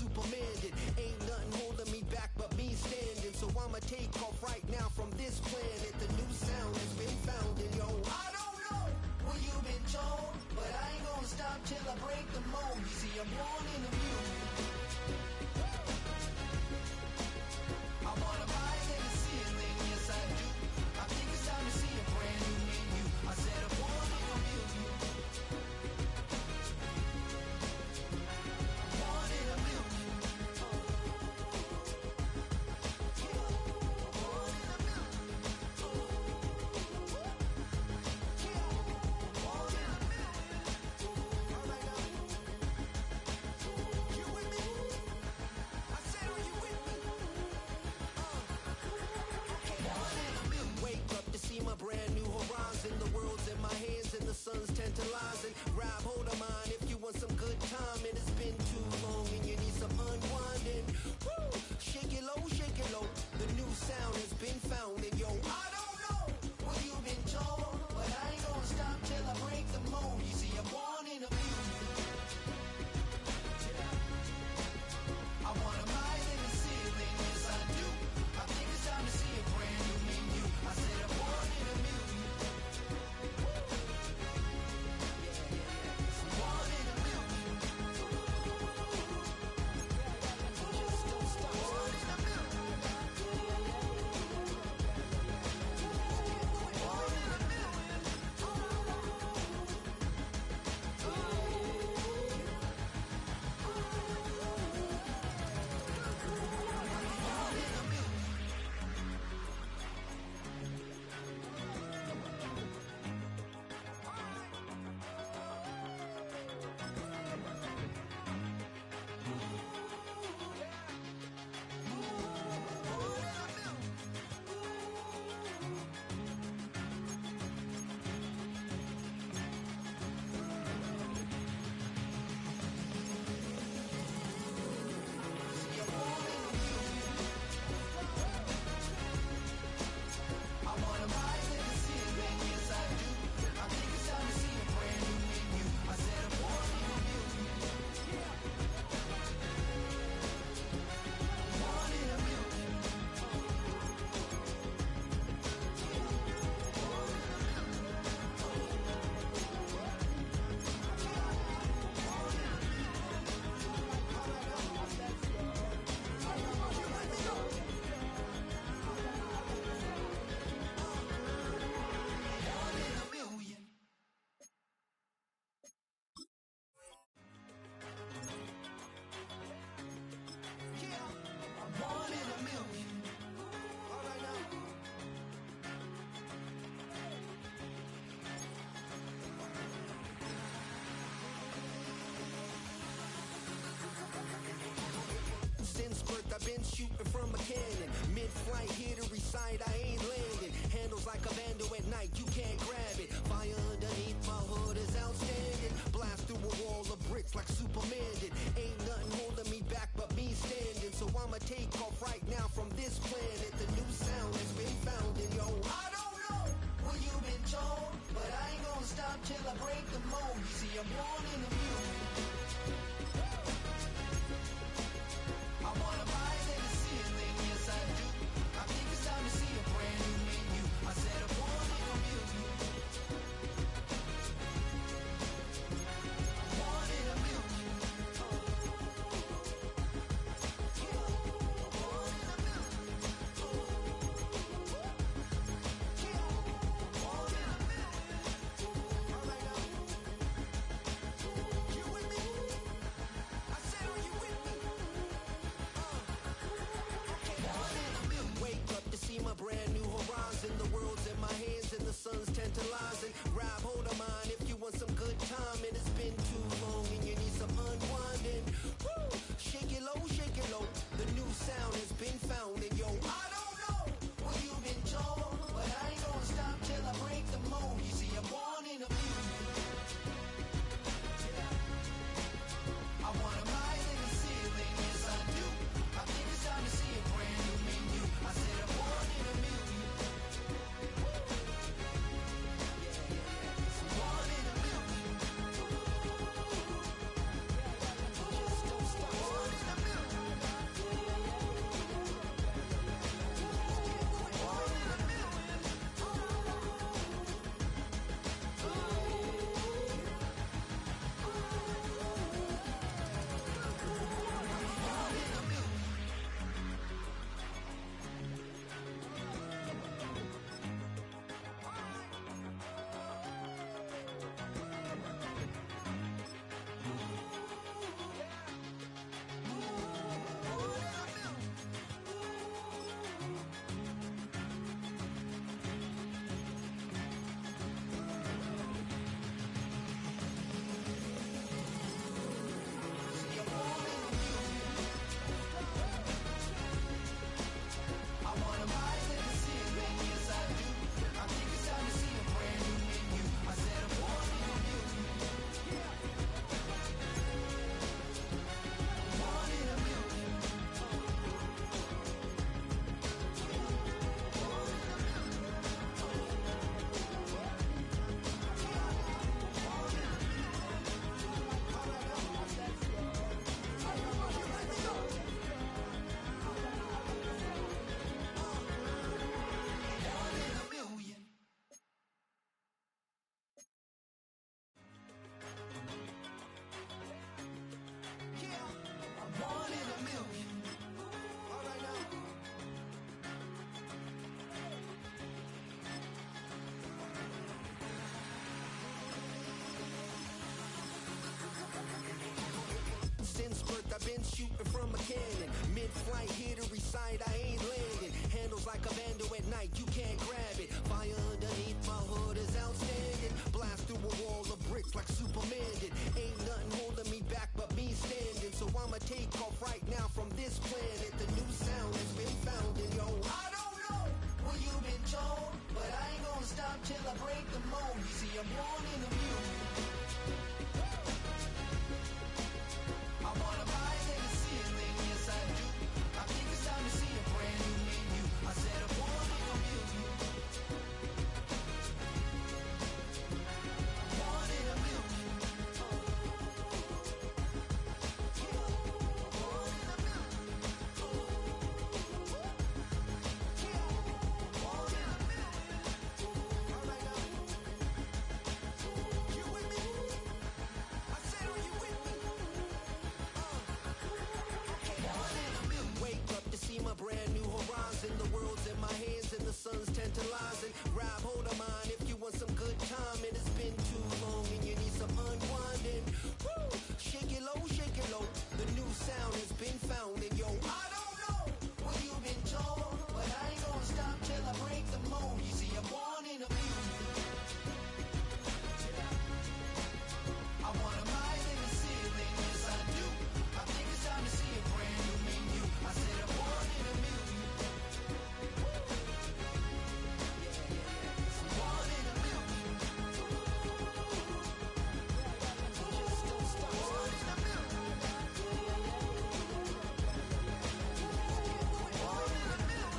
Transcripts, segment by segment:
Superman did. Ain't nothing holding me back but me standing. So I'ma take off right now from this planet. The new sound has been found, and yo, I don't know what you've been told, but I ain't gonna stop till I break the mold. You see, I'm born in the music. I wanna rise in the ceiling, yes I do. I think it's time to see a brand new menu. I said I'm born in the music. I'm born in the music. My brand new horizon, the world's in my hands and the sun's tantalizing. Grab hold of mine if you want some good time, and it's been too long and you need some unwinding. Woo! Shake it low, the new sound has been found, and yo, I don't know what you've been told, but I ain't gonna stop till I break the mold. You see, I'm born in the music. I wanna rise in the ceiling, yes I do. I think it's time to see a brand new menu. I said I'm born in the music. I'm born in the music. Born in the music. Born in the I've been shooting from a cannon. Mid-flight, here to recite, I ain't landing. Handles like a vandal at night, you can't grab it. Fire underneath my hood is outstanding. Blast through a wall of bricks like Superman did. Ain't nothing holding me back but me standing. So I'ma take off right now from this planet. The new sound has been found, and yo, I don't know what you've been told, but I ain't gonna stop till I break the mold. You see, I'm born in the music. I wanna rise in the ceiling, yes I do. I think it's time to see a brand new menu. I said I'm born in the music. I'm born in the music. I'm born in the music. Born in the music. All right now. You with me? I said, are you with me? Wake up to see my brand new horizon. The world's in my hands and the sun's tantalizing. Grab hold of mine if you want some good time, and it's been too long and you need some unwinding. Woo! Shake it low, the new sound has been found, and yo, I don't know what you've been told, but I ain't gonna stop till I break the mold. You see, I'm born in the music. I wanna rise in the ceiling, yes I do. I think it's time to see a brand new menu. I said I'm born in the music. been shooting from a cannon. Mid-flight, here to recite, I ain't landing. Handles like a vandal at night, you can't grab it. Fire underneath my hood is outstanding. Blast through a wall of bricks like Superman did. Ain't nothing holding me back but me standing. So I'ma take off right now from this planet. The new sound has been found and yo, I don't know what you've been told, but I ain't gonna stop till I break the mold. You see, I'm born in the music. I wanna rise in the ceiling, yes I do. I think it's time to see a brand new menu. I said I'm born in the music. Born in the music. Brand new horizon, the world's in my hands and the sun's tantalizing. Grab hold of mine if you want some good time, and it's been too long and you need some unwinding. Woo! Shake it low, the new sound has been found and yo, I don't know what you've been told, but I ain't gonna stop till I break the mold. You see, I'm born in the music. I wanna rise in the ceiling, yes I do. I think it's time to see a brand new menu. I said I'm born in the music. I'm born in the music. Just don't stop. Born in the music. Born in the music.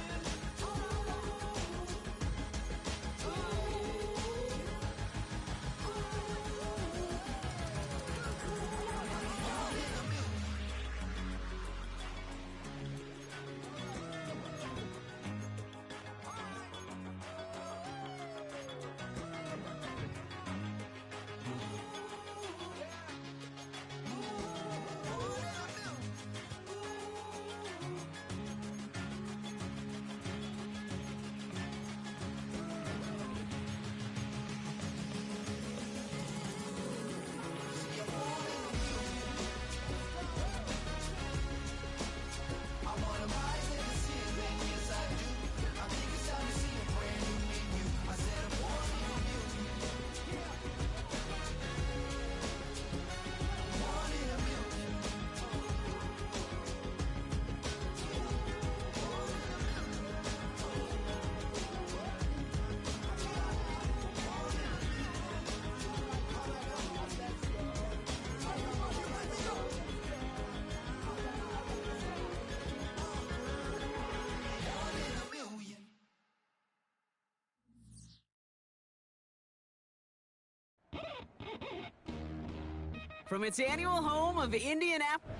From its annual home of Indianapolis,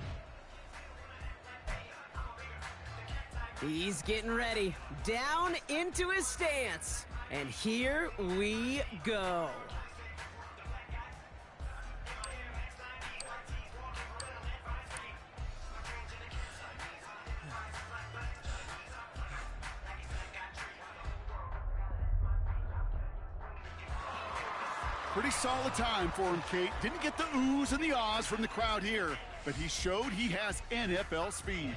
he's getting ready, down into his stance, and here we go. Pretty solid time for him, Kate. Didn't get the oohs and the ahs from the crowd here, but he showed he has NFL speed.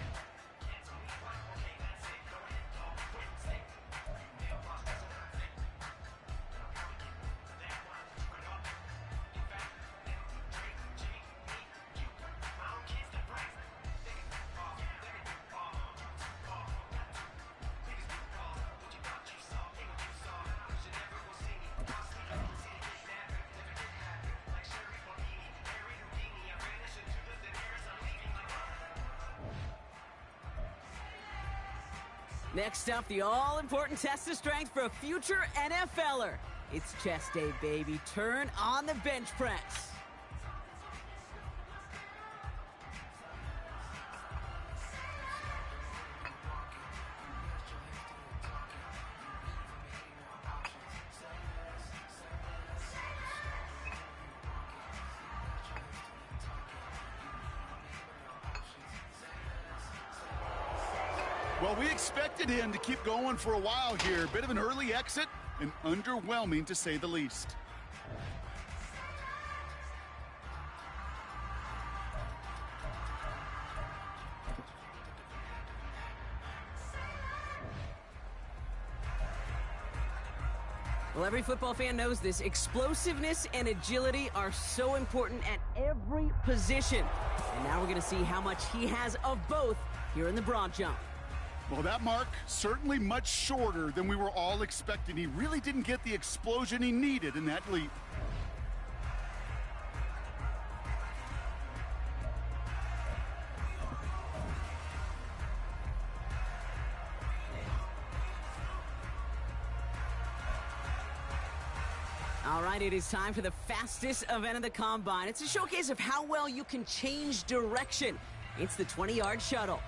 Next up, the all-important test of strength for a future NFLer. It's chest day, baby. Turn on the bench press. Well, we expected him to keep going for a while here. Bit of an early exit and underwhelming to say the least. Well, every football fan knows this. Explosiveness and agility are so important at every position. And now we're going to see how much he has of both here in the broad jump. Well, that mark certainly much shorter than we were all expecting. He really didn't get the explosion he needed in that leap. All right, it is time for the fastest event of the Combine. It's a showcase of how well you can change direction. It's the 20-yard shuttle.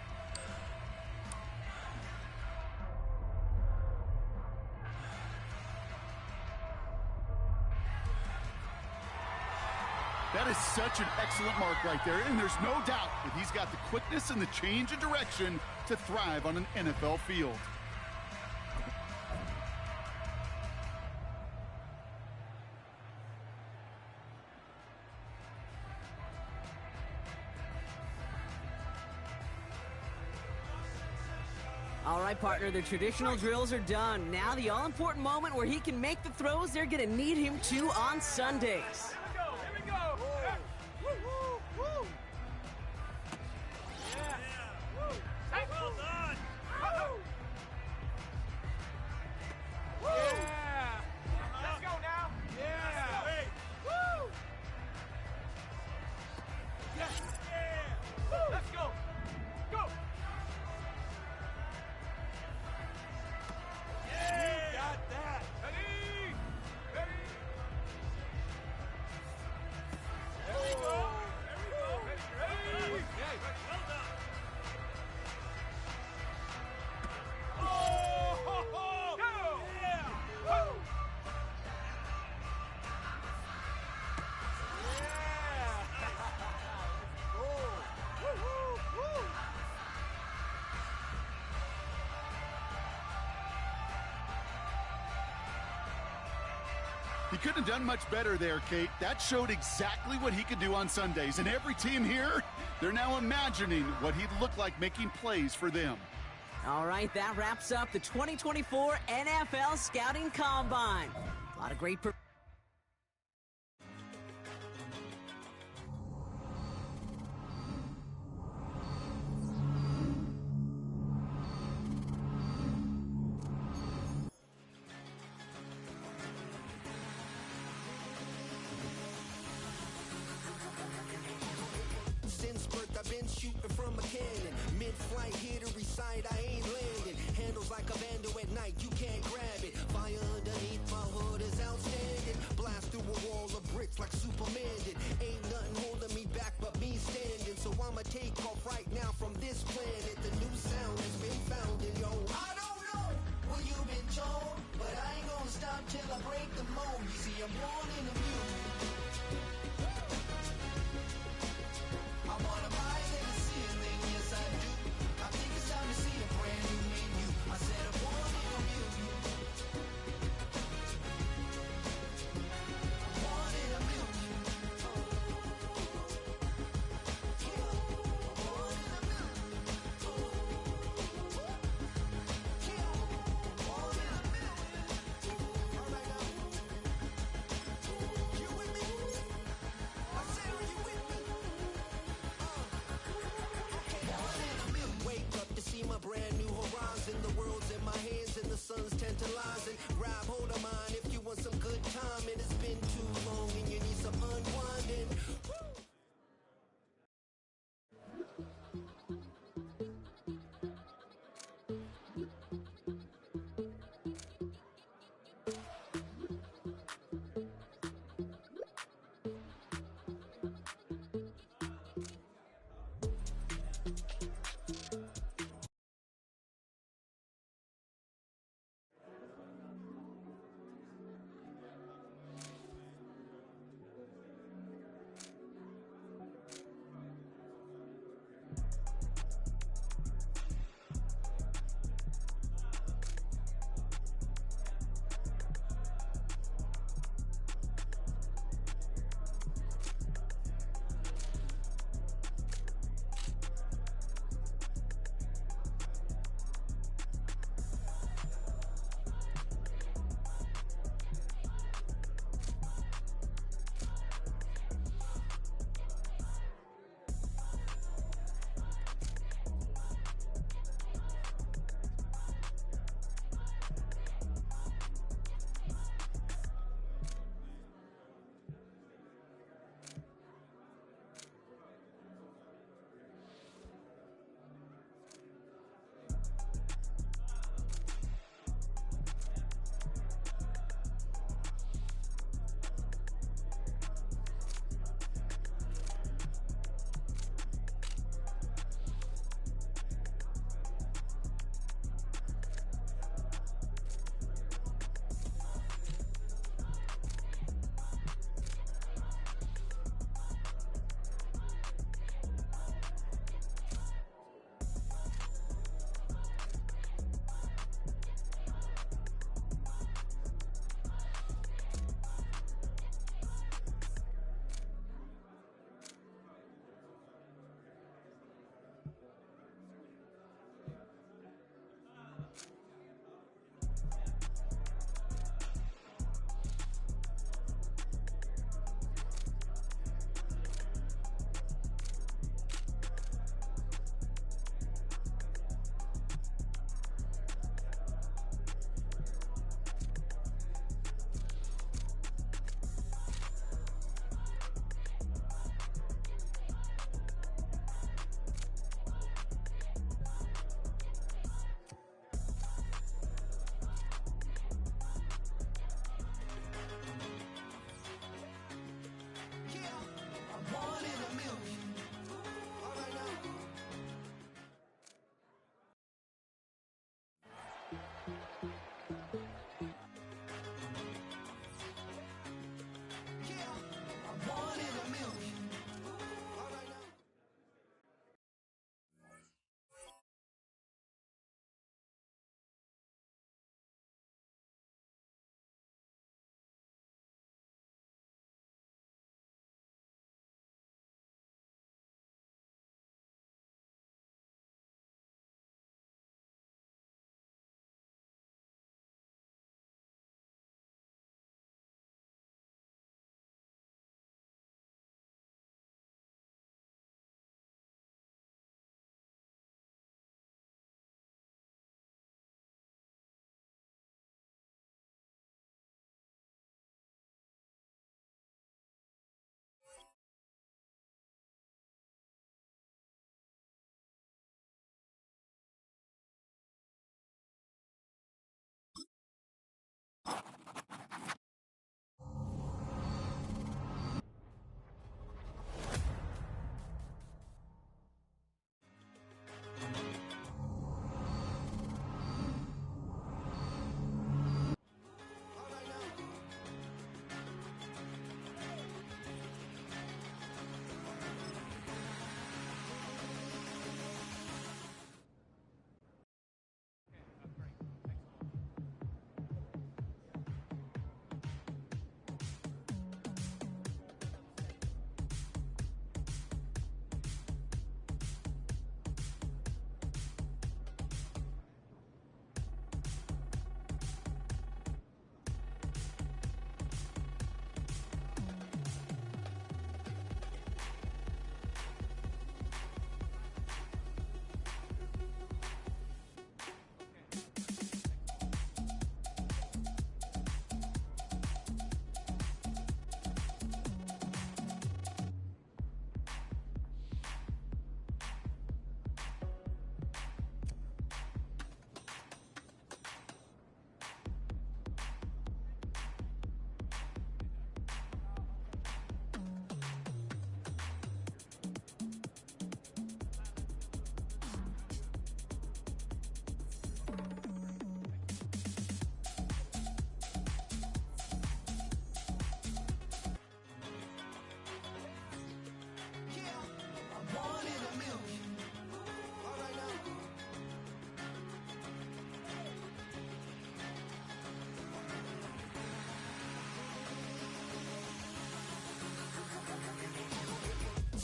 That is such an excellent mark right there, and there's no doubt that he's got the quickness and the change of direction to thrive on an NFL field. All right, partner, the traditional drills are done. Now the all-important moment where he can make the throws they're going to need him to on Sundays. Here we go. Woo, woo, woo. Yeah. Woo. Hey, well done. Woo. Yeah. Let's go now. Yeah. Hey. Woo. Yes. Yeah. Woo. Let's go. Go. Yeah. Got that. Ready. Ready. There we go. There we go. Ready. Ready. Well done. Oh, ho, ho. Go. Yeah. Woo. Yeah. Let's go. Woo, woo, woo. He couldn't have done much better there, Kate. That showed exactly what he could do on Sundays. And every team here, they're now imagining what he'd look like making plays for them. All right, that wraps up the 2024 NFL Scouting Combine. A lot of great Since birth, I've been shooting from a cannon. Mid-flight, here to recite, I ain't landing. Handles like a vandal at night, you can't grab it. Fire underneath my hood is outstanding. Blast through a wall of bricks like Superman did. Ain't nothing holding me back but me standing. So I'ma take off right now from this planet. The new sound has been found in yo. I don't know what you've been told, but I ain't gonna stop till I break the mold. You see, I'm born in a mule. I wanna rise in the ceiling, yes I do. I think it's time to see a brand new menu. I said I'm born in a mule.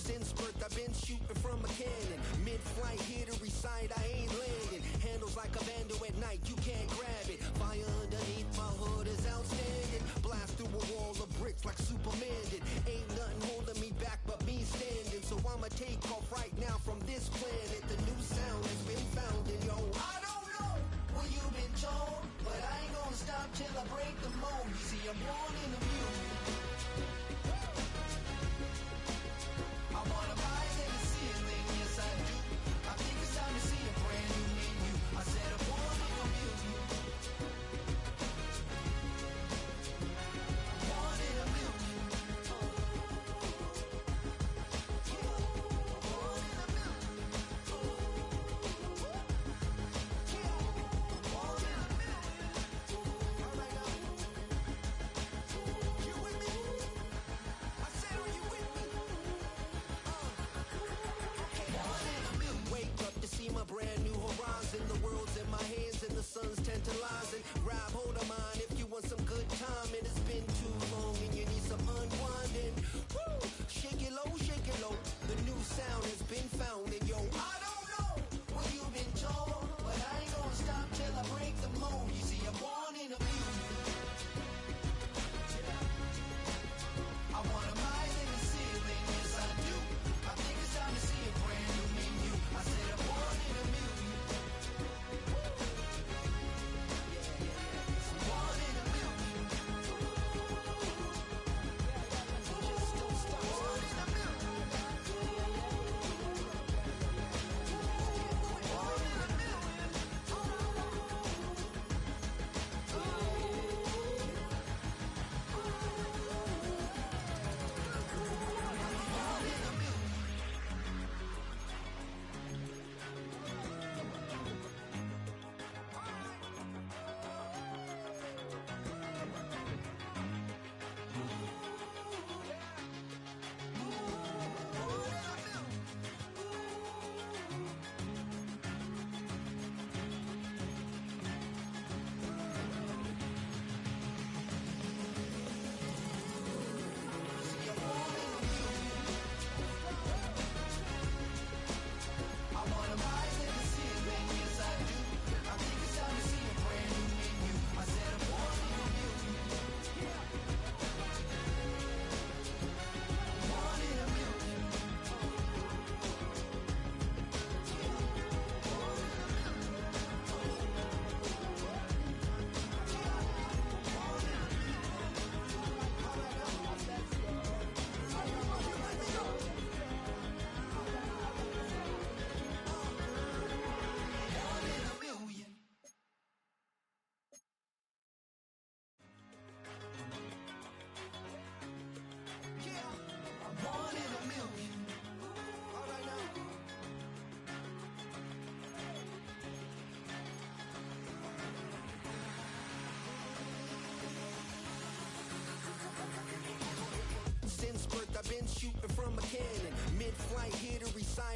Since birth I've been shooting from a cannon. Mid-flight here to recite, I ain't landing. Handles like a vandal at night, you can't grab it. Fire underneath my hood is outstanding. Blast through a wall of bricks like Superman did. Ain't nothing holding me back but me standing. So I'ma take off right now from this planet. The new sound has been founded, yo. I don't know what you've been told, but I ain't gonna stop till I break the mold. You see, I'm born in the music. I wanna rise in the ceiling, yes I do. I think it's time to see a brand new menu. I said I'm born in the music.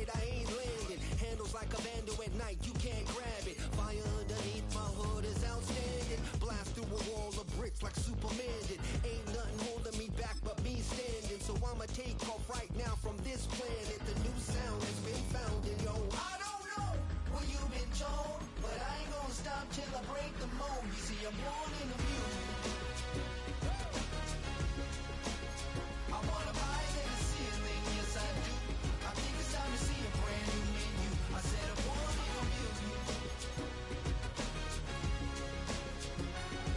sight, I ain't landing. Handles like a vandal at night, you can't grab it. Fire underneath my hood is outstanding. Blast through a wall of bricks like Superman did. Ain't nothing holding me back but me standing. So I'ma take off right now from this planet. The new sound has been found and yo, I don't know what you've been told, but I ain't gonna stop till I break the mold. You see, I'm born in the music. I wanna rise in the ceiling, yes I do. I think it's time to see a brand new menu. I said I'm born in the music.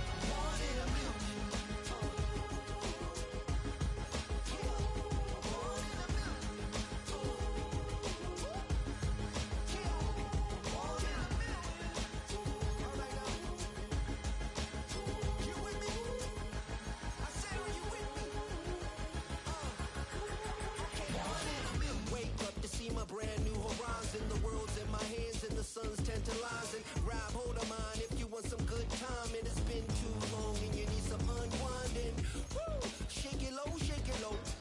I'm born in the music. Brand new horizon, the world's in my hands and the sun's tantalizing. Grab hold of mine if you want some good time, and it's been too long and you need some unwinding. Woo! Shake it low,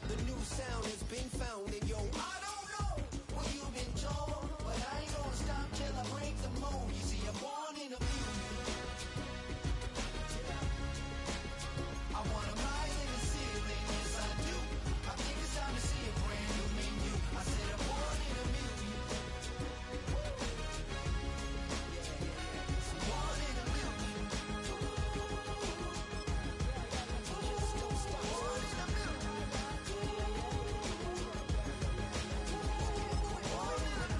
the new sound has been found and yo, I don't know what you've been told, but I ain't gonna stop till I break the mold. You see, I'm born in the music. I wanna rise in the ceiling, yes I do. I think it's time to see a brand new menu. I said I'm born in the music. Born in the music. Just don't stop. Born in the music. Born in the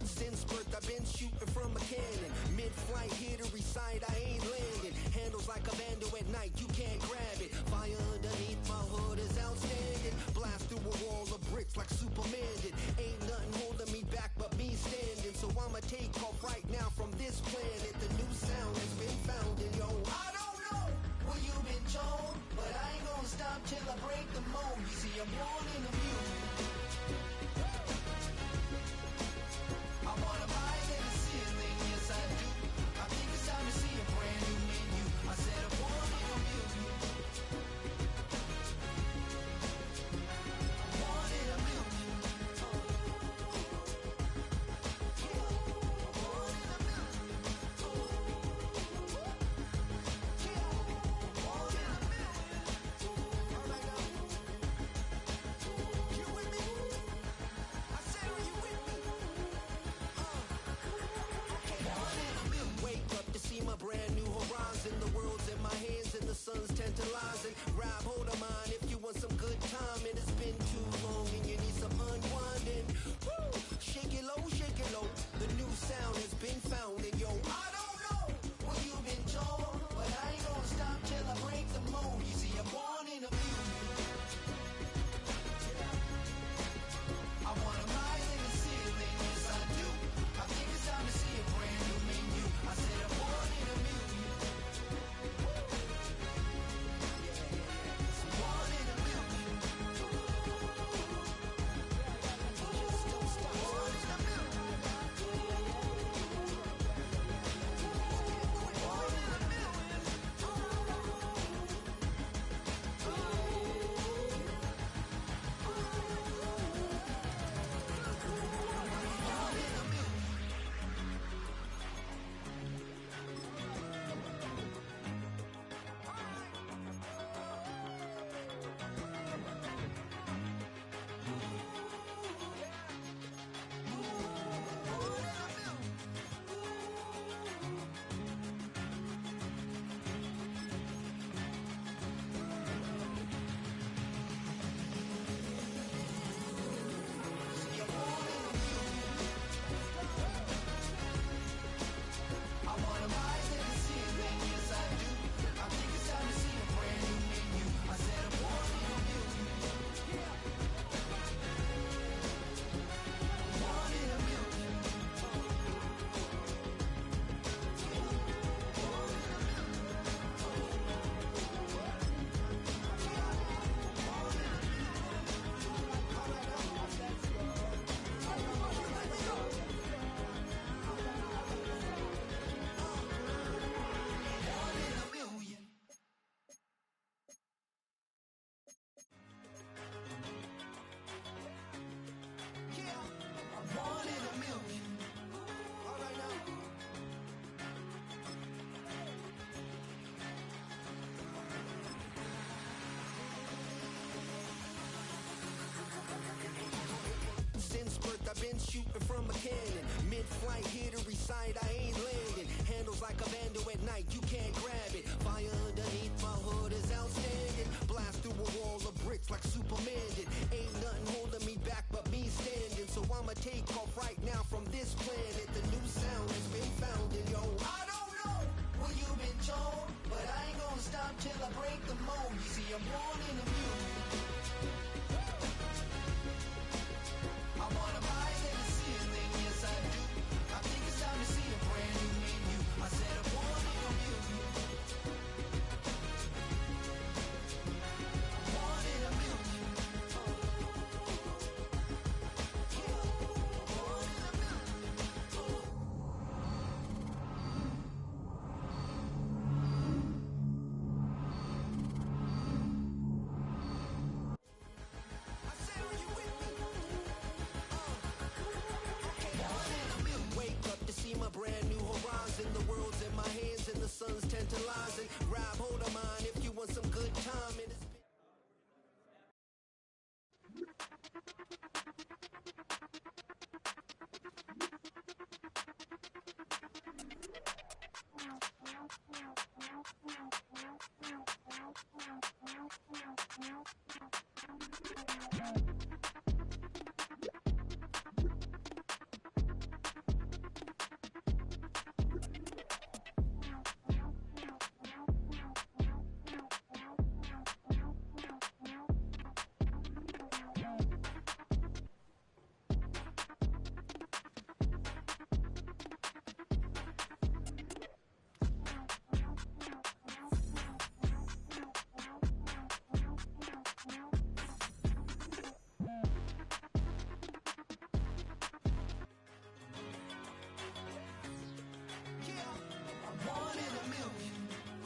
Since birth I've been shooting from a cannon. Mid-flight here to recite, I ain't landing. Handles like a vandal at night, you can't grab it. Fire underneath my hood is outstanding. Blast through a wall of bricks like Superman did. Ain't nothing holding me back but me standing. So I'ma take off right now from this planet. The new sound has been found and yo, I don't know what you've been told, but I ain't gonna stop till I break the mold. You see, I'm born in the music. I wanna rise in the ceiling, yes I do. I think it's time to see a brand new menu. I said I'm born in the music. I'm born in the music. Born in the music. Born in the music. shooting from a cannon. Mid-flight, hit or recite, I ain't landing. Handles like a vandal at night, you can't grab it. Fire underneath my hood is outstanding. Blast through a wall of bricks like Superman did. Ain't nothing holding me back but me standing. So I'ma take off right now from this planet. The new sound has been found in yo. I don't know what you've been told, but I ain't gonna stop till I break the mold. You see, I'm born in a mule. I wanna rise in the ceiling, yes I do. I think it's time to see a brand new menu. I said I'm born in a mule. I'm born in a mule. Wake up to see my brand new horizon. The world's in my hands and the sun's tantalizing. Grab hold of mine if you want some good time. And it's one in a million. All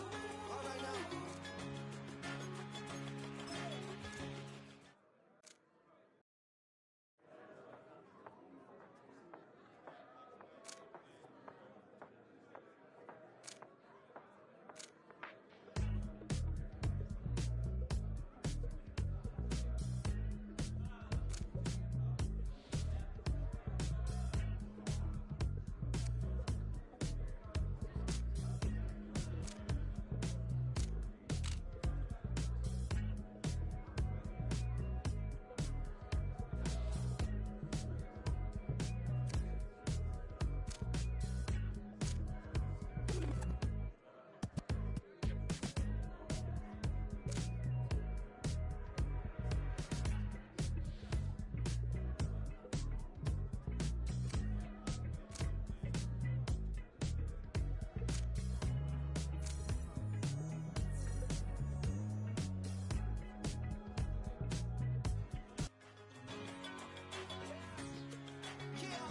right now.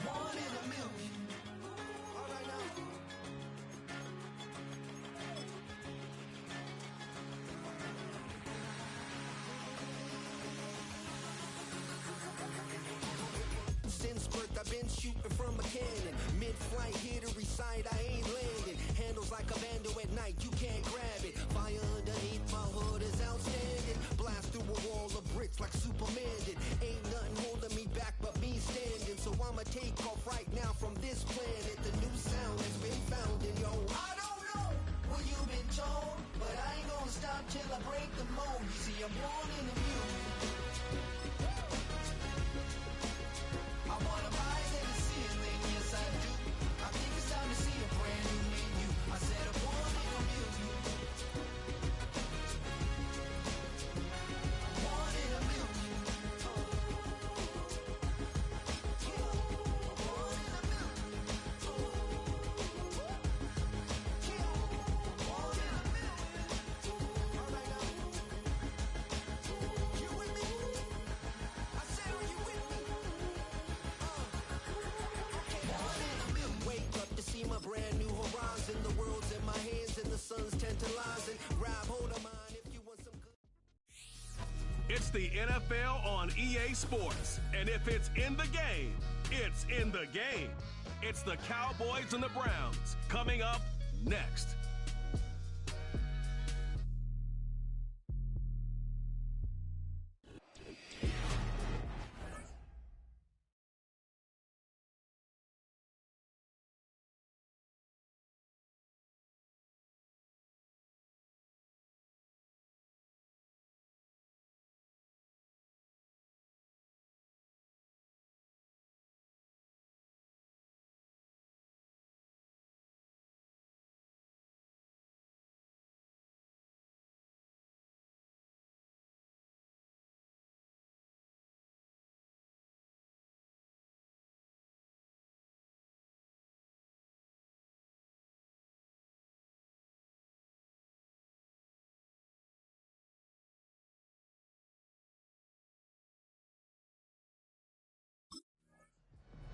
One in a million. All right now. Since birth I've been shooting from a cannon. Mid-flight, hit or recite, I ain't landing. Handles like a vandal at night, you can't grab it. Fire underneath my hood is outstanding. Blast through a wall of bricks like Superman did. Ain't nothing holding me back but me standing. So I'ma take off right now from this planet. The new sound has been found in yo. I don't know what you've been told, but I ain't gonna stop till I break the mold. You see, I'm born in a mule. I wanna rise in the ceiling, yes I do. I think it's time to see a brand new menu. I said I'm born in a mule. I'm born in a mule. My brand new horizon, the world's in my hands and the sun's tantalizing. Grab hold of mine if you want some good. It's the NFL on EA Sports, and if it's in the game, it's in the game. It's the Cowboys and the Browns coming up next.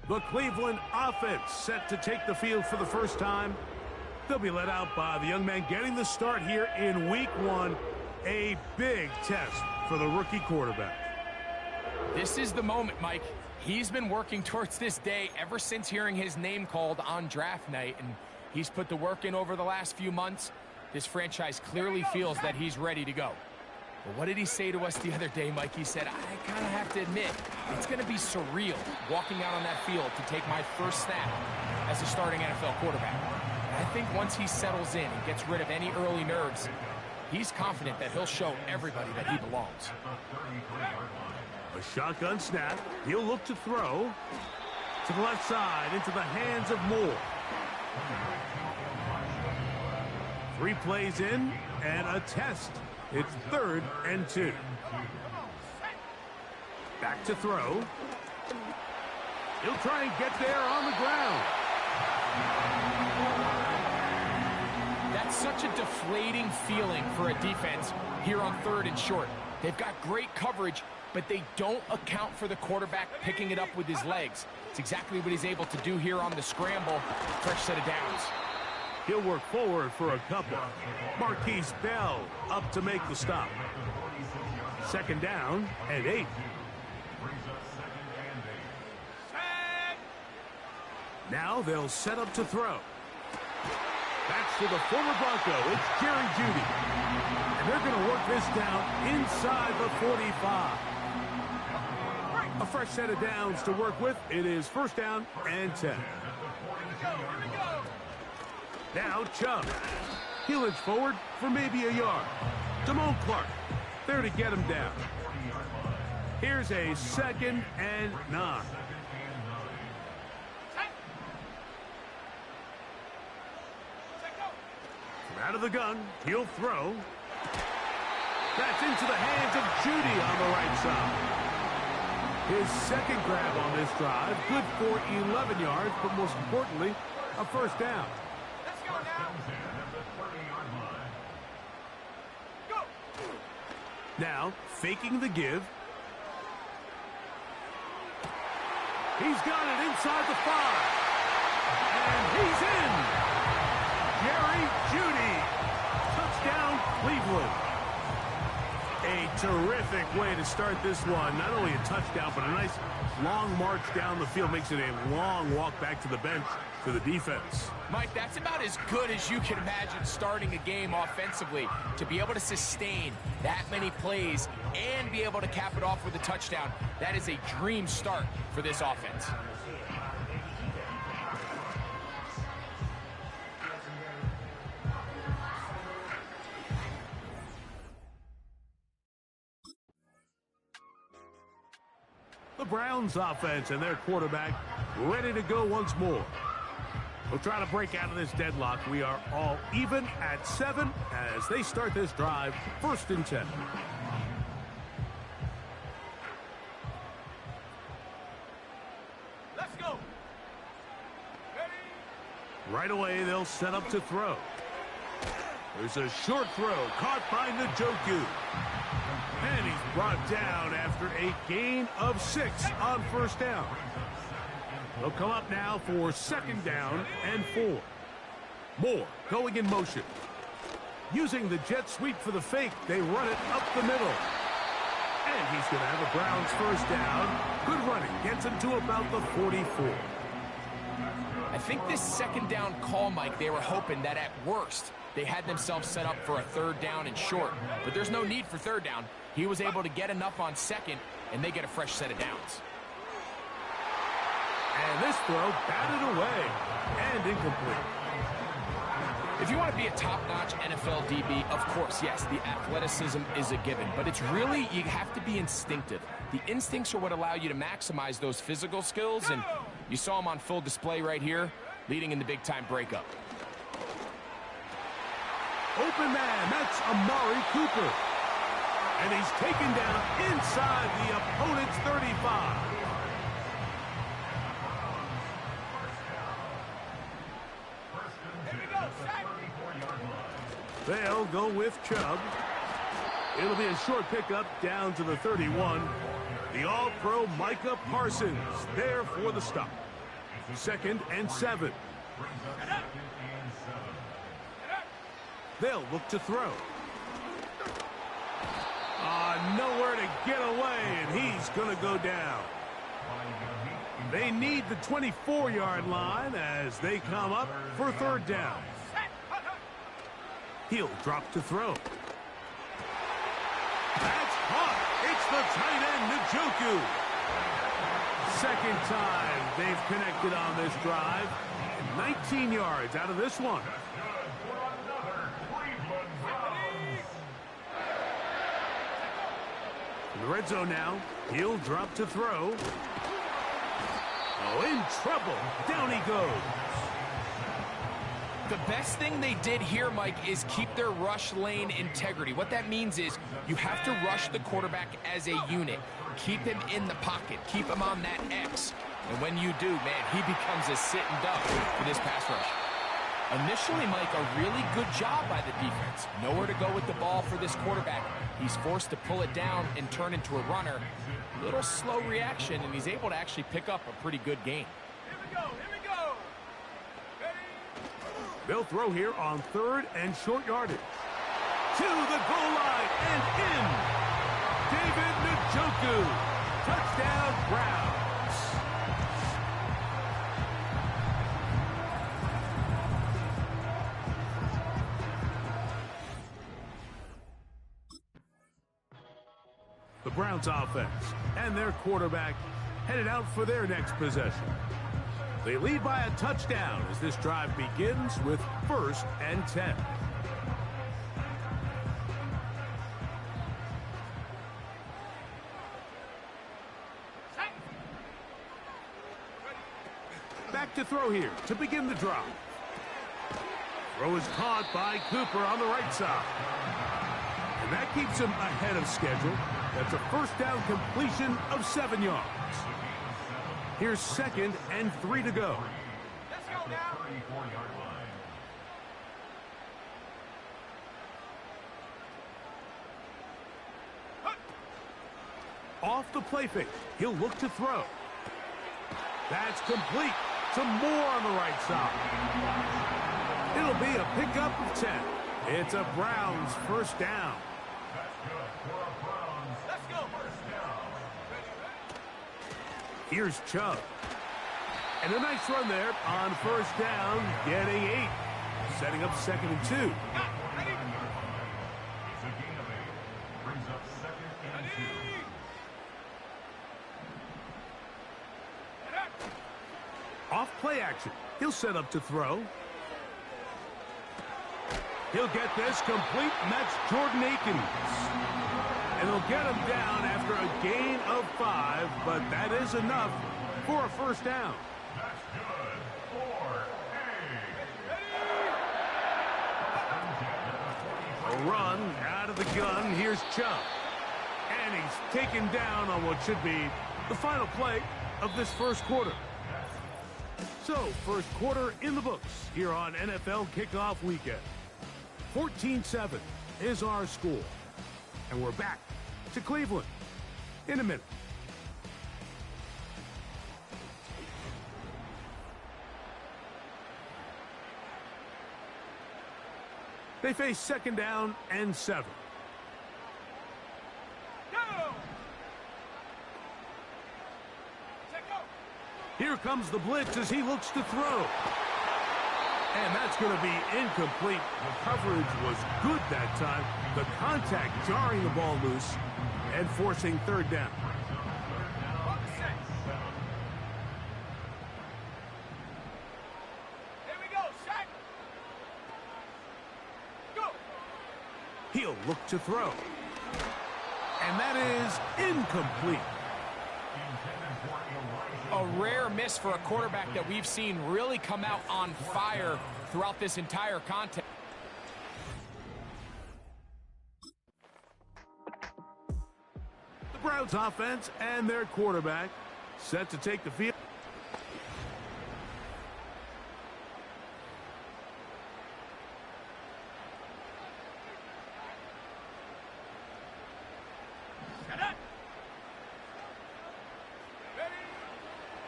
The Cleveland offense set to take the field for the first time. They'll be led out by the young man getting the start here in week 1. A big test for the rookie quarterback. This is the moment, Mike. He's been working towards this day ever since hearing his name called on draft night, and he's put the work in over the last few months. This franchise clearly feels that he's ready to go. But what did he say to us the other day, Mike? He said, I kind of have to admit, it's going to be surreal walking out on that field to take my first snap as a starting NFL quarterback. And I think once he settles in and gets rid of any early nerves, he's confident that he'll show everybody that he belongs. A shotgun snap. He'll look to throw to the left side into the hands of Moore. 3 plays in and a test. It's 3rd and 2. Back to throw. He'll try and get there on the ground. That's such a deflating feeling for a defense here on 3rd and short. They've got great coverage, but they don't account for the quarterback picking it up with his legs. It's exactly what he's able to do here on the scramble. Fresh set of downs. He'll work forward for a couple. Marquise Bell up to make the stop. 2nd down and 8. Now they'll set up to throw. That's to the former Bronco. It's Jerry Jeudy. And they're going to work this down inside the 45. A fresh set of downs to work with. It is 1st down and 10. Now Chubb. He'll inch forward for maybe a yard. Damone Clark there to get him down. Here's a 2nd and 9. From out of the gun, he'll throw. That's into the hands of Jeudy on the right side. His 2nd grab on this drive, good for 11 yards, but most importantly, a 1st down. Now, faking the give. He's got it inside the 5. And he's in. Jerry Jeudy. Touchdown, Cleveland. A terrific way to start this one. Not only a touchdown, but a nice long march down the field. Makes it a long walk back to the bench for the defense. Mike, that's about as good as you can imagine starting a game offensively. To be able to sustain that many plays and be able to cap it off with a touchdown, that is a dream start for this offense. The Browns offense and their quarterback ready to go once more. We'll try to break out of this deadlock. We are all even at 7 as they start this drive. 1st and 10. Let's go. Ready? Right away, they'll set up to throw. There's a short throw caught by Njoku. And he's brought down after a gain of 6 on 1st down. They'll come up now for 2nd down and 4. Moore going in motion. Using the jet sweep for the fake, they run it up the middle. And he's going to have a Browns 1st down. Good running. Gets him to about the 44. I think this 2nd down call, Mike, they were hoping that at worst they had themselves set up for a 3rd down and short. But there's no need for 3rd down. He was able to get enough on 2nd, and they get a fresh set of downs. And this throw batted away and incomplete. If you want to be a top-notch NFL DB, of course, yes, the athleticism is a given. But it's really, you have to be instinctive. The instincts are what allow you to maximize those physical skills, and you saw them on full display right here, leading in the big-time breakup. Open man, that's Amari Cooper. And he's taken down inside the opponent's 35. They'll go with Chubb. It'll be a short pickup down to the 31. The All-Pro Micah Parsons there for the stop. 2nd and 7. They'll look to throw. Nowhere to get away, and he's going to go down. They need the 24-yard line as they come up for 3rd down. He'll drop to throw. That's caught. It's the tight end, Njoku. 2nd time they've connected on this drive. 19 yards out of this one. In the red zone now, he'll drop to throw. Oh, in trouble. Down he goes. The best thing they did here, Mike, is keep their rush lane integrity. What that means is you have to rush the quarterback as a unit. Keep him in the pocket. Keep him on that X. And when you do, man, he becomes a sitting duck for this pass rush. Initially, Mike, a really good job by the defense. Nowhere to go with the ball for this quarterback. He's forced to pull it down and turn into a runner. Little slow reaction, and he's able to actually pick up a pretty good gain. Here we go, here we go. They'll throw here on 3rd and short yardage. To the goal line and in. David Njoku. Touchdown, Browns. The Browns offense and their quarterback headed out for their next possession. They lead by a touchdown as this drive begins with 1st and 10. Back to throw here to begin the drive. Throw is caught by Cooper on the right side. And that keeps him ahead of schedule. That's a 1st down completion of 7 yards. Here's 2nd and 3 to go. Let's go now. Off the play fake, he'll look to throw. That's complete. Some more on the right side. It'll be a pickup of 10. It's a Browns 1st down. Let's go. Here's Chubb. And a nice run there on 1st down, getting 8. Setting up 2nd and 2. Ready? Brings up 2nd and 2. Off play action. He'll set up to throw. He'll get this complete, and that's Jordan Akins. And they'll get him down after a gain of 5, but that is enough for a 1st down. That's good for A run out of the gun. Here's Chubb. And he's taken down on what should be the final play of this 1st quarter. So, 1st quarter in the books here on NFL Kickoff Weekend. 14-7 is our score. And we're back to Cleveland in a minute. They face 2nd down and 7. Go. Check go. Here comes the blitz as he looks to throw. And that's going to be incomplete. The coverage was good that time. The contact jarring the ball loose and forcing 3rd down. Here we go. Set. Go. He'll look to throw. And that is incomplete. A rare miss for a quarterback that we've seen really come out on fire throughout this entire contest. The Browns offense and their quarterback set to take the field.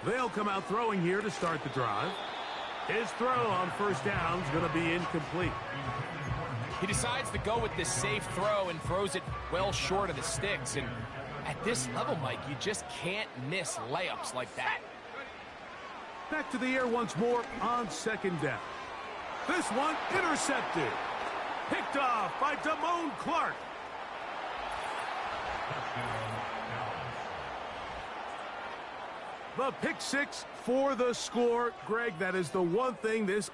They'll come out throwing here to start the drive. His throw on first down is going to be incomplete. He decides to go with this safe throw and throws it well short of the sticks. And at this level, Mike, you just can't miss layups like that. Back to the air once more on second down. This one intercepted. Picked off by Damone Clark. The pick six for the score. Greg, that is the one thing this...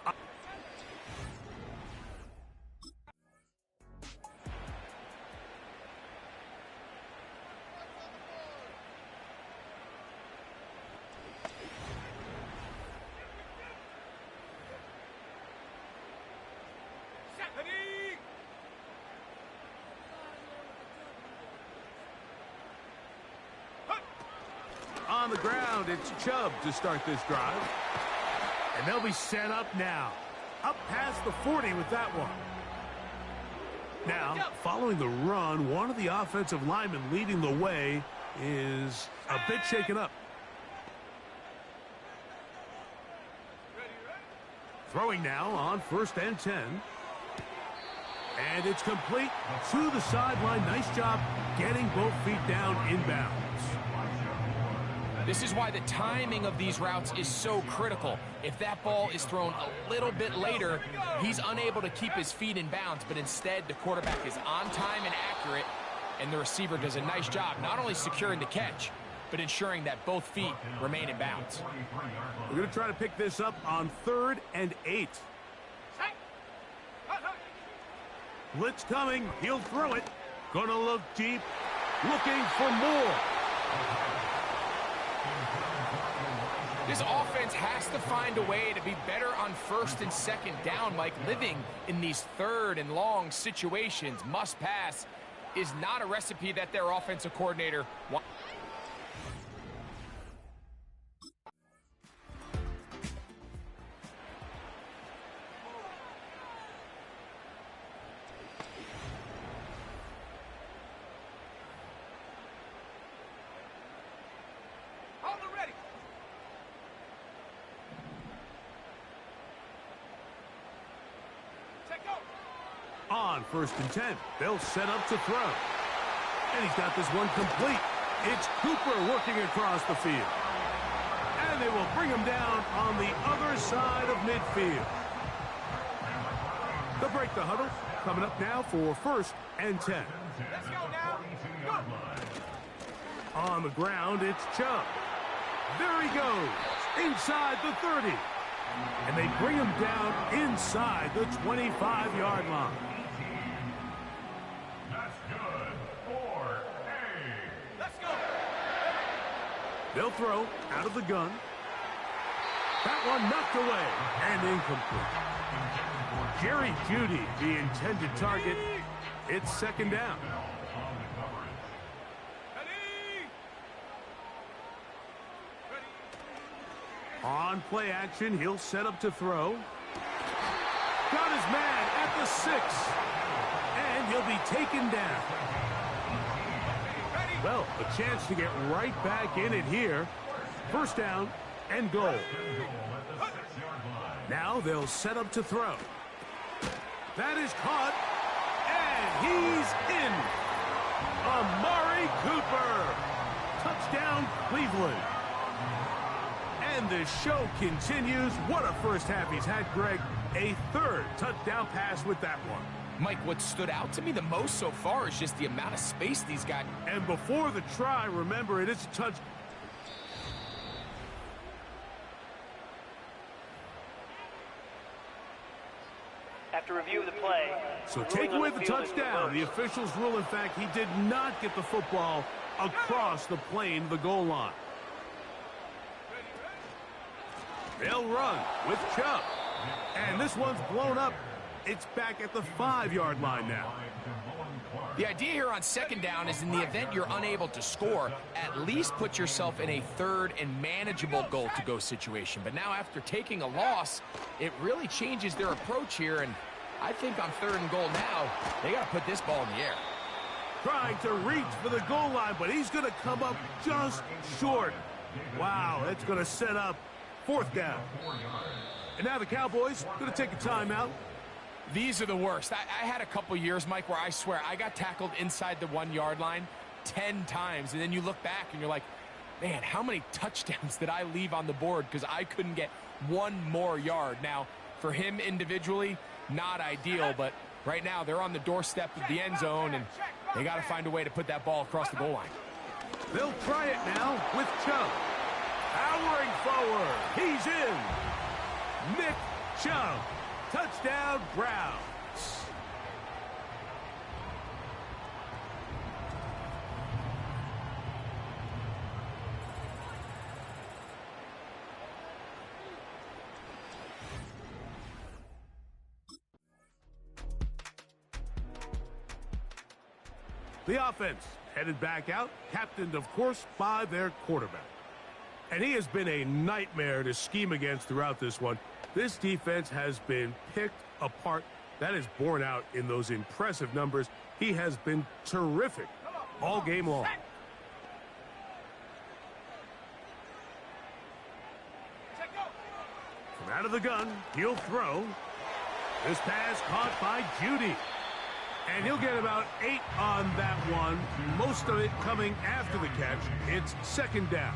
On the ground, it's Chubb to start this drive. And they'll be set up now. Up past the 40 with that one. Now, following the run, one of the offensive linemen leading the way is a bit shaken up. Throwing now on 1st and 10. And it's complete to the sideline. Nice job getting both feet down inbounds. This is why the timing of these routes is so critical. If that ball is thrown a little bit later, he's unable to keep his feet in bounds, but instead the quarterback is on time and accurate, and the receiver does a nice job not only securing the catch, but ensuring that both feet remain in bounds. We're going to try to pick this up on 3rd and 8. Blitz coming. He'll throw it. Gonna look deep. Looking for more. This offense has to find a way to be better on 1st and 2nd down, Mike. Living in these 3rd and long situations, must pass, is not a recipe that their offensive coordinator wants. On 1st and 10, they'll set up to throw. And he's got this one complete. It's Cooper working across the field. And they will bring him down on the other side of midfield. They'll break the huddle. Coming up now for 1st and 10. Let's go now. Go. On the ground, it's Chubb. There he goes, inside the 30. And they bring him down inside the 25-yard line. That's good for A. Let's go. They'll throw out of the gun. That one knocked away and incomplete. Jerry Jeudy, the intended target. It's 2nd down. On play action, he'll set up to throw. Got his man at the 6. And he'll be taken down. Well, a chance to get right back in it here. 1st down and goal. Now they'll set up to throw. That is caught. And he's in. Amari Cooper. Touchdown, Cleveland. And the show continues. What a first half he's had, Greg. A 3rd touchdown pass with that one. Mike, what stood out to me the most so far is just the amount of space these guys. And before the try, remember, it is a touch. After review of the play. So take away the touchdown. The officials rule, in fact, he did not get the football across the plane, the goal line. They'll run with Chubb. And this one's blown up. It's back at the 5-yard line now. The idea here on 2nd down is in the event you're unable to score, at least put yourself in a 3rd and manageable goal-to-go situation. But now after taking a loss, it really changes their approach here. And I think on 3rd and goal now, they got to put this ball in the air. Trying to reach for the goal line, but he's going to come up just short. Wow, that's going to set up 4th down. And now the Cowboys going to take a timeout. These are the worst. I had a couple years, Mike, where I swear I got tackled inside the 1-yard line 10 times. And then you look back and you're like, man, how many touchdowns did I leave on the board because I couldn't get one more yard? Now, for him individually, not ideal, but right now they're on the doorstep of the end zone, and they got to find a way to put that ball across the goal line. They'll try it now with Chubb. Powering forward. He's in. Nick Chubb. Touchdown, Browns. The offense headed back out, captained, of course, by their quarterback. And he has been a nightmare to scheme against throughout this one. This defense has been picked apart. That is borne out in those impressive numbers. He has been terrific all game long. From out of the gun, he'll throw. This pass caught by Judy. And he'll get about 8 on that one, most of it coming after the catch. It's 2nd down.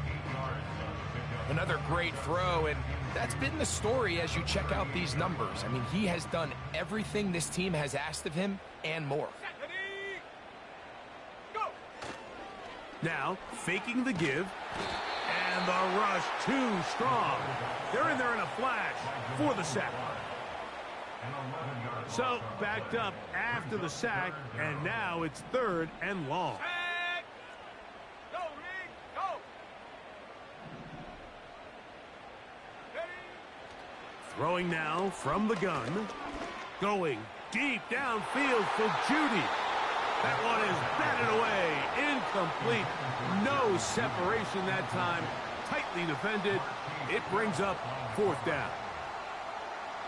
Another great throw, and that's been the story as you check out these numbers. I mean, he has done everything this team has asked of him and more. Now, faking the give, and the rush too strong. They're in there in a flash for the sack. So, backed up after the sack, and now it's 3rd and long. Throwing now from the gun. Going deep downfield for Judy. That one is batted away. Incomplete. No separation that time. Tightly defended. It brings up 4th down.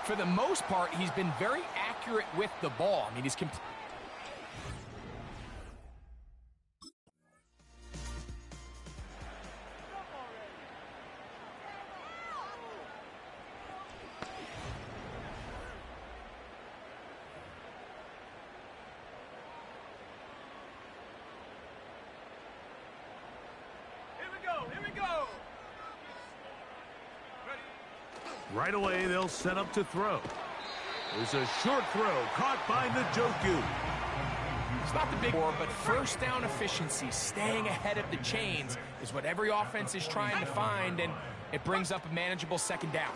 For the most part, he's been very accurate with the ball. I mean, he's Right away, they'll set up to throw. There's a short throw caught by Njoku. It's not the big war, but first down efficiency, staying ahead of the chains, is what every offense is trying to find, and it brings up a manageable 2nd down.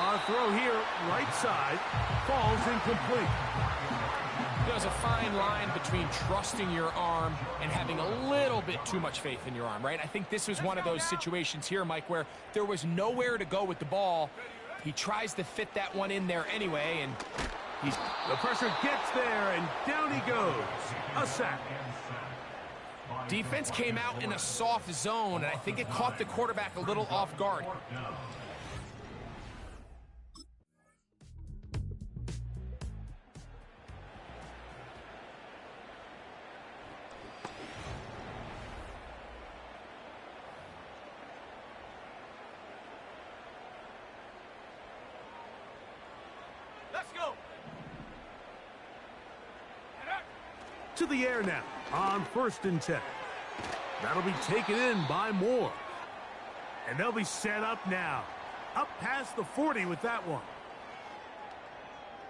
Our throw here, right side, falls incomplete. There's a fine line between trusting your arm and having a little bit too much faith in your arm, right? I think this was one of those situations here, Mike, where there was nowhere to go with the ball. He tries to fit that one in there anyway, and the pressure gets there, and down he goes. A sack. Defense came out in a soft zone, and I think it caught the quarterback a little off guard. To the air now on 1st and 10. That'll be taken in by Moore. And they'll be set up now. Up past the 40 with that one.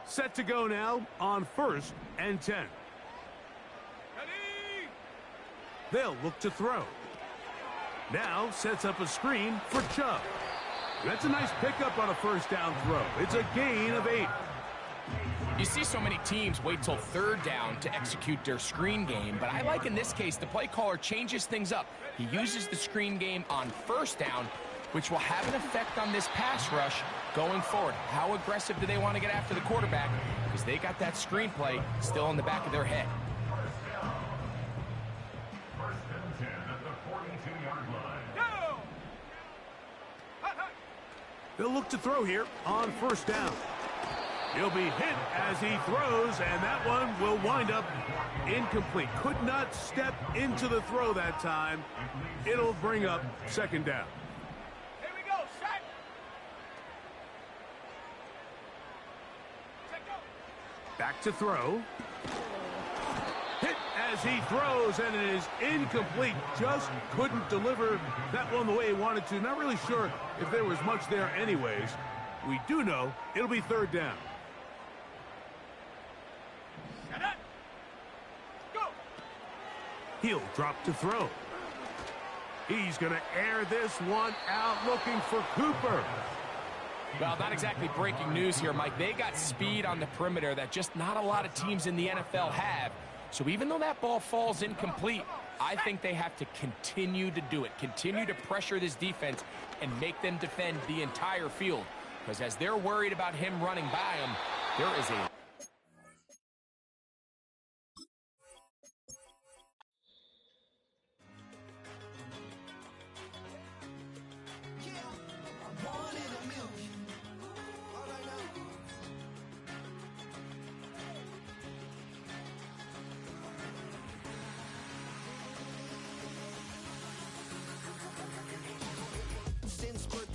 Set to go now on 1st and 10. They'll look to throw. Now sets up a screen for Chubb. That's a nice pickup on a 1st down throw. It's a gain of 8. You see so many teams wait till 3rd down to execute their screen game, but I like in this case the play caller changes things up. He uses the screen game on 1st down, which will have an effect on this pass rush going forward. How aggressive do they want to get after the quarterback? Because they got that screen play still in the back of their head. 1st and 10 at the 42-yard line. They'll look to throw here on 1st down. He'll be hit as he throws, and that one will wind up incomplete. Could not step into the throw that time. It'll bring up second down. Here we go, set. Check go. Back to throw. Hit as he throws, and it is incomplete. Just couldn't deliver that one the way he wanted to. Not really sure if there was much there anyways. We do know it'll be third down. Set it. Go. He'll drop to throw. He's going to air this one out, looking for Cooper. Well, not exactly breaking news here, Mike. They got speed on the perimeter that just not a lot of teams in the NFL have. So even though that ball falls incomplete, I think they have to continue to do it. Continue to pressure this defense and make them defend the entire field. Because as they're worried about him running by them, there is a...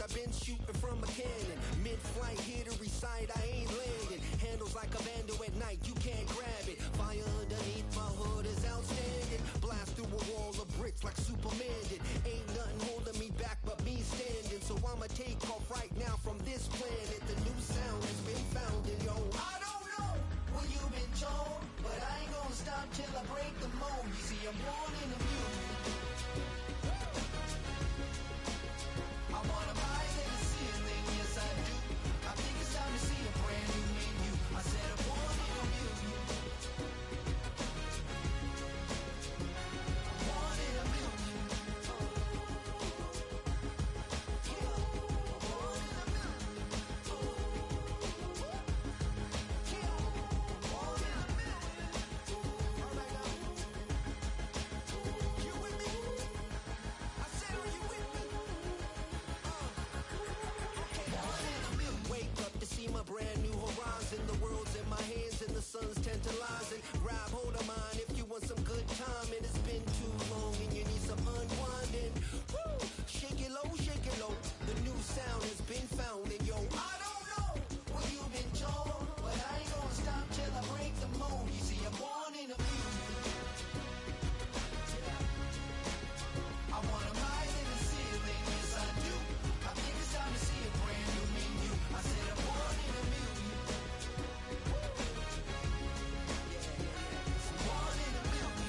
I've been shooting from a cannon. Mid-flight, here to recite, I ain't landing. Handles like a vandal at night, you can't grab it. Fire underneath my hood is outstanding. Blast through a wall of bricks like Superman did. Ain't nothing holding me back but me standing. So I'ma take off right now from this planet. The new sound has been founded, yo. I don't know what you've been told, but I ain't gonna stop till I break the mold. You see, I'm born in a music. I wanna rise in the ceiling, yes I do. I think it's time to see a brand new menu. I said I'm born in a million. I'm born in a million. I'm born in a million. I'm born in a million. All right now. You with me? I said, are you with me? Wake up to see my brand new horizon. The world's in my hands and the sun's tantalizing. Grab hold of mine if you want some good time. And it's been too long and you need some unwinding. Woo! Shake it low, shake it low. The new sound has been found. And yo, I don't know what you've been told, but I ain't gonna stop till I break the mold. You see, I'm born in a million. I wanna rise in the ceiling, yes I do. I think it's time to see a brand new menu. I said I'm born in a million. I'm born in a million.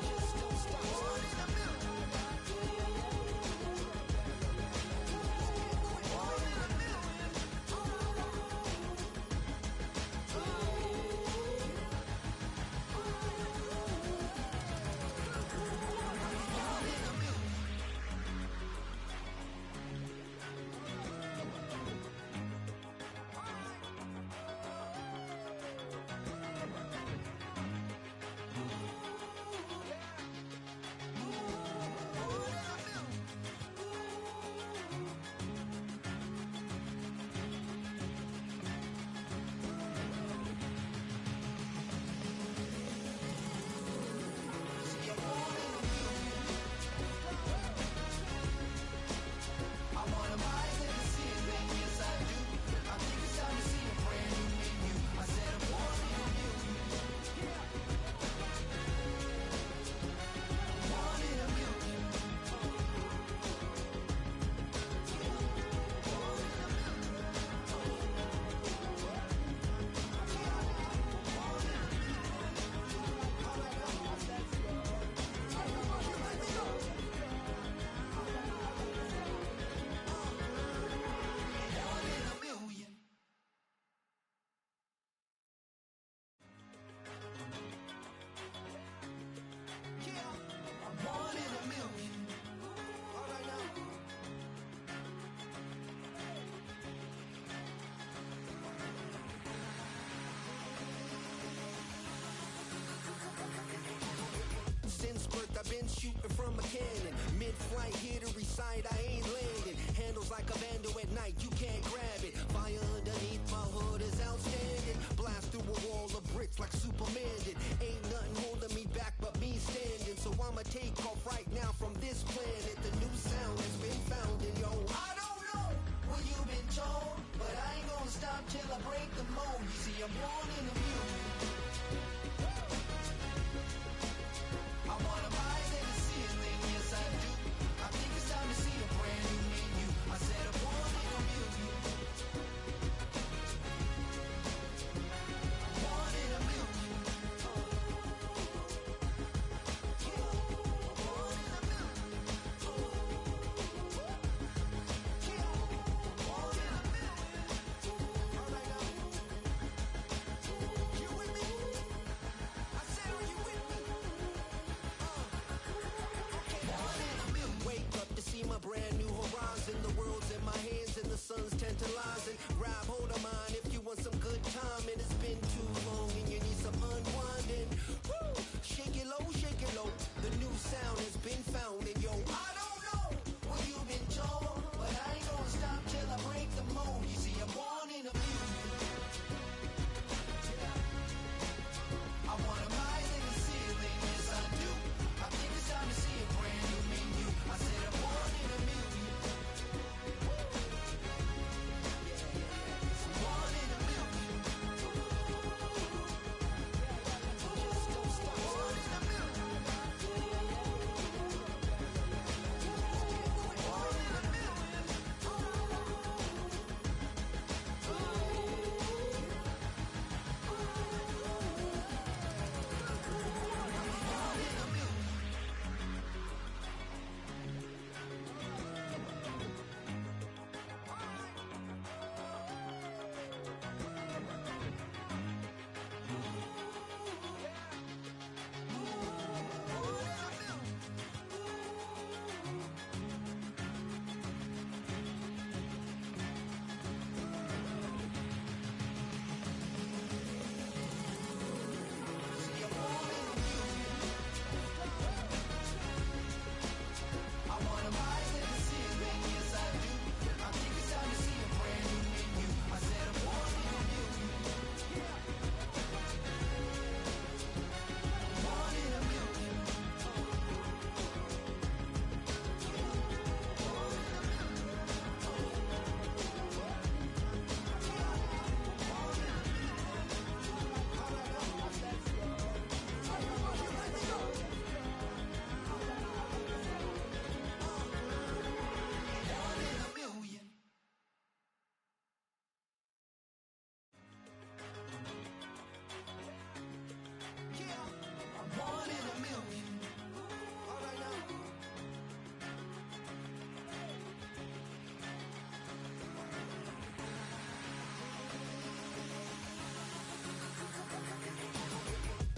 Just don't stop. Born in a million. Born in a million. I wanna rise in the ceiling, yes I do. I think it's time to see a brand new menu. I said I'm born in a million. Born in a million. Born in a million. I'm born in a million. All right now. Since birth I've been shooting from a cannon. Mid-flight, here to recite, I ain't landing. Handles like like a vandal at night, you can't grab it. Fire underneath my hood is outstanding. Blast through a wall of bricks like Superman did. Ain't nothing holding me back but me standing. So I'ma take off right now from this planet. The new sound has been found in yo. I don't know what you've been told, but I ain't gonna stop till I break the mold. You see, I'm born in the music. I wanna rise in the ceiling, yes I do. I think it's time to see a brand new menu. I said I'm born in the music. Born in the music. My brand new horizon, the world's in my hands and the sun's tantalizing. Grab hold of mine if you want some good time, and it's been too long and you need some unwinding. Woo! Shake it low, the new sound has been found, and yo, I don't know what you've been told, but I ain't gonna stop till I break the mold. You see, I'm born in a music. I wanna rise in the ceiling, yes I do. I think it's time to see a brand new menu. I said I'm born in a music. Born in a music. Just don't stop. Born in a music. Born in a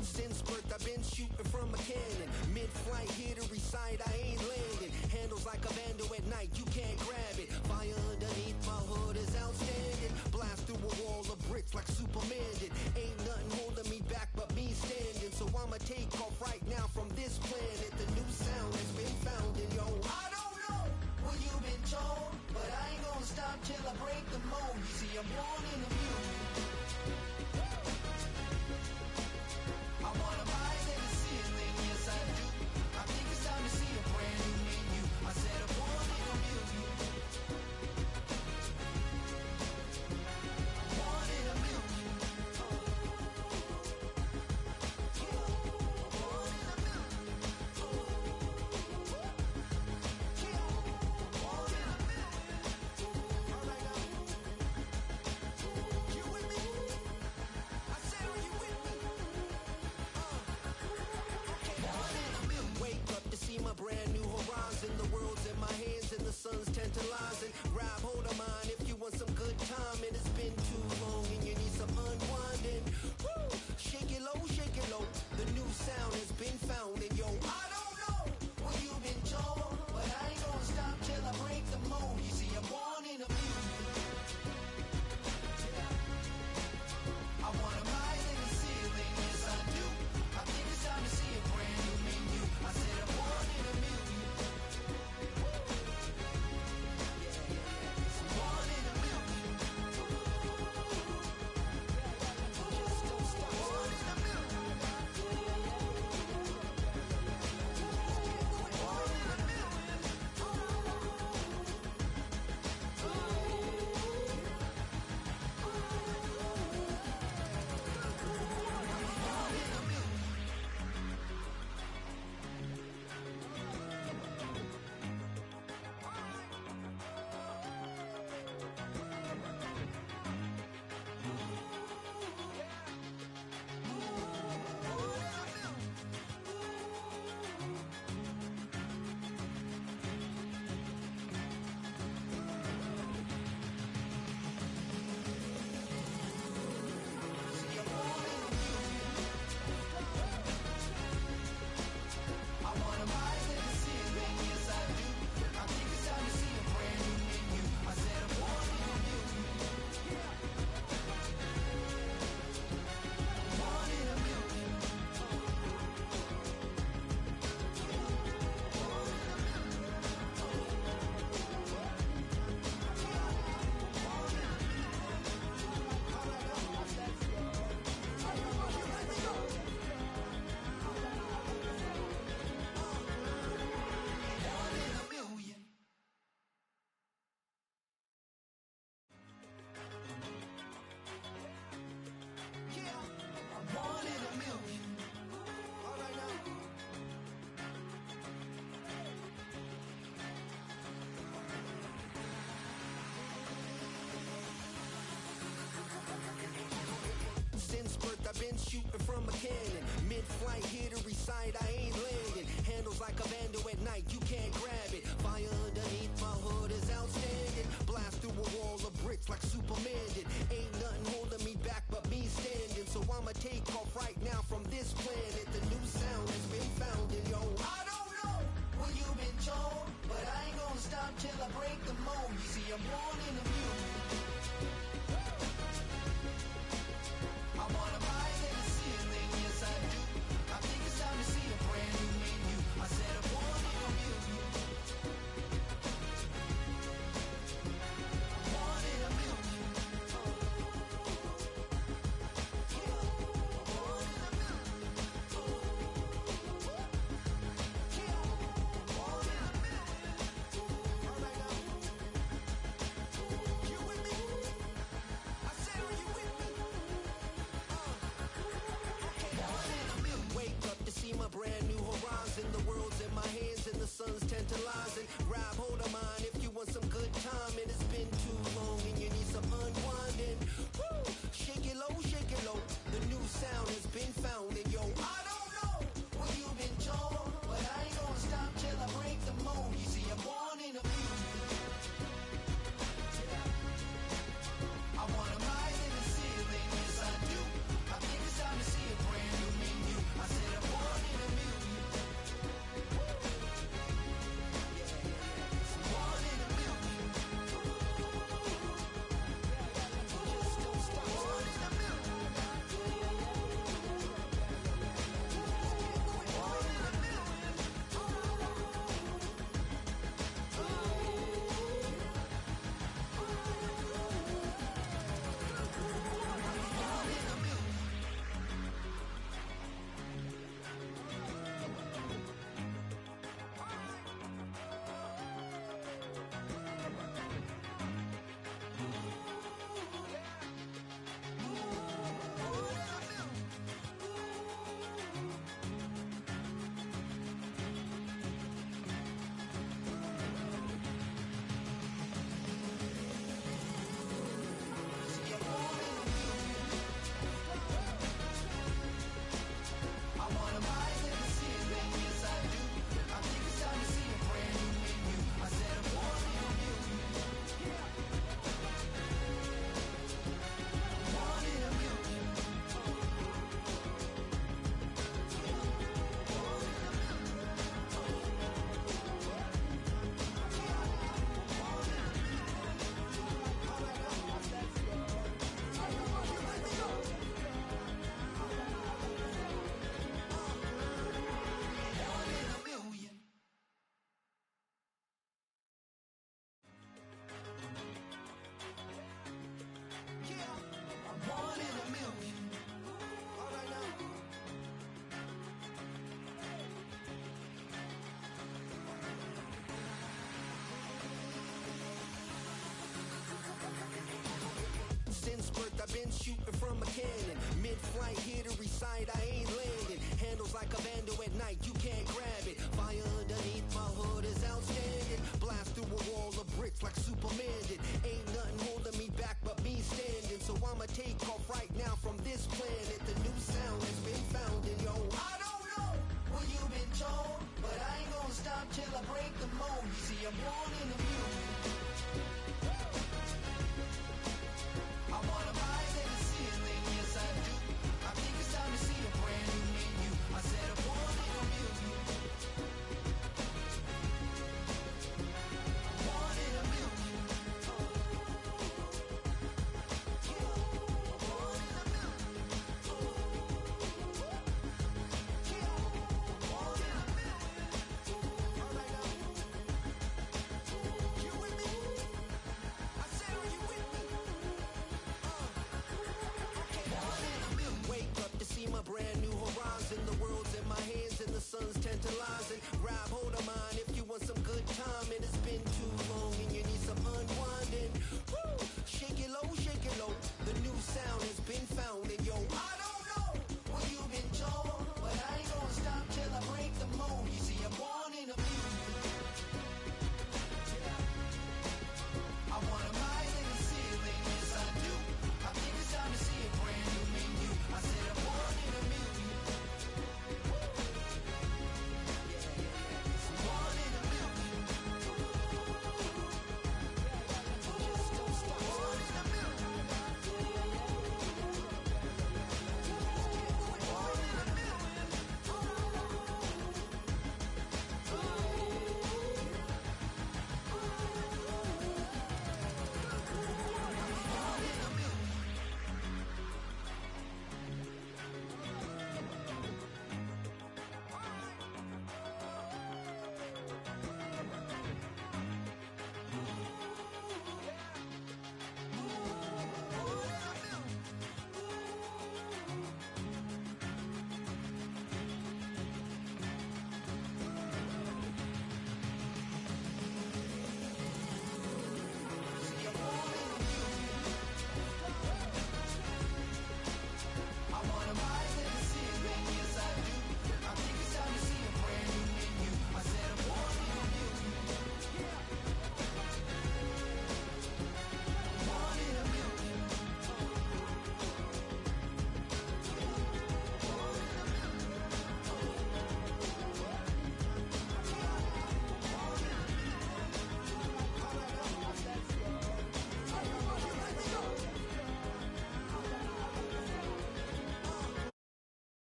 Since birth I've been shooting from a cannon. Mid-flight here to recite, I ain't landing. Handles like a vandal at night, you can't grab it. Fire underneath my hood is outstanding. Blast through a wall of bricks like Superman did. Ain't nothing holding me back but me standing. So I'ma take off right now from this planet. The new sound has been found in yo. I don't know what you've been told, but I ain't gonna stop till I break the mold. You see, I'm born in the music. I wanna rise in the ceiling, yes I do. I think it's time to see a brand new menu. I said I'm born in the music. Born in the music. Born in the music. Born in the music. All right now. You with me? I said, are you with me? Wake up to see my brand new horizon. The world's in my hands and the sun's tantalizing. Grab hold of mine if you want some good time, and it's been too long and you need some unwinding. Woo! Shake it low, the new sound has been found, and yo, I don't know what you've been told, but I ain't gonna stop till I break the mold. You see, I'm born in a music. I wanna rise in the ceiling, yes I do. I think it's time to see a brand new menu. I said I'm born in a music. I've been shooting from a cannon. Mid-flight, here to recite, I ain't landing. Handles like a vandal at night, you can't grab it. Fire underneath my hood is outstanding. Blast through a wall of bricks like Superman did. Ain't nothing holding me back but me standing. So I'ma take off right now from this planet. The new sound has been found in yo. I don't know what you've been told, but I ain't gonna stop till I break the mold. You see, I'm born in the music. I wanna rise in the ceiling, yes I do. I think it's time to see a brand new menu. I said I'm born in the music. I'm born in the music. My brand new horizon, the world's in my hands and the sun's tantalizing. Grab hold of mine if you want some good time, and it's been too long and you need some unwinding. Woo! Shake it low, the new sound has been found, and yo, I don't know what you've been told, but I ain't gonna stop till I break the mold. You see, I'm born in the music. I wanna rise in the ceiling, yes I do. I think it's time to see a brand new menu. I said I'm born in the music. Born in the music. Just don't stop. Born in the music. Born in the I've been shooting from a cannon. Mid-flight, here to recite, I ain't landing. Handles like a vandal at night, you can't grab it. Fire underneath my hood is out.